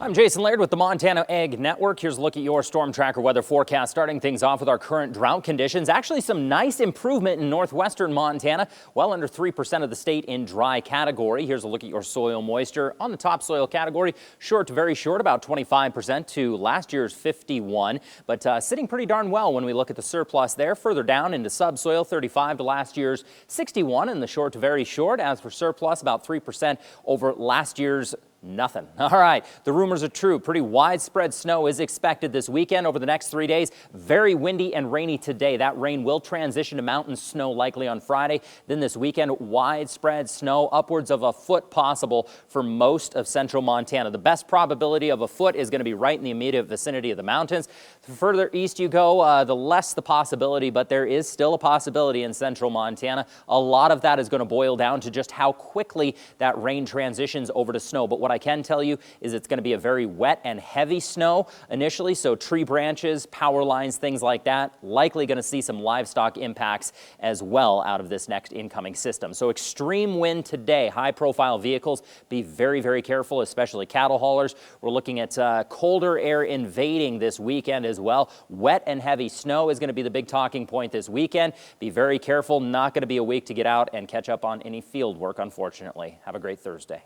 I'm Jason Laird with the Montana Ag Network. Here's a look at your Storm Tracker weather forecast, starting things off with our current drought conditions. Actually, some nice improvement in northwestern Montana, well under 3% of the state in dry category. Here's a look at your soil moisture. On the topsoil category, short to very short, about 25% to last year's 51, but sitting pretty darn well when we look at the surplus there. Further down into subsoil, 35 to last year's 61, and the short to very short. As for surplus, about 3% over last year's nothing. All right, the rumors are true. Pretty widespread snow is expected this weekend over the next 3 days. Very windy and rainy today. That rain will transition to mountain snow likely on Friday. Then this weekend, widespread snow, upwards of a foot possible for most of central Montana. The best probability of a foot is going to be right in the immediate vicinity of the mountains. The further east you go, the less the possibility, but there is still a possibility in central Montana. A lot of that is going to boil down to just how quickly that rain transitions over to snow. But what I can tell you is it's going to be a very wet and heavy snow initially, so tree branches, power lines, things like that, likely going to see some livestock impacts as well out of this next incoming system. So extreme wind today, high profile vehicles, be very, very careful, especially cattle haulers. We're looking at colder air invading this weekend as well. Wet and heavy snow is going to be the big talking point this weekend. Be very careful, not going to be a week to get out and catch up on any field work, unfortunately. Have a great Thursday.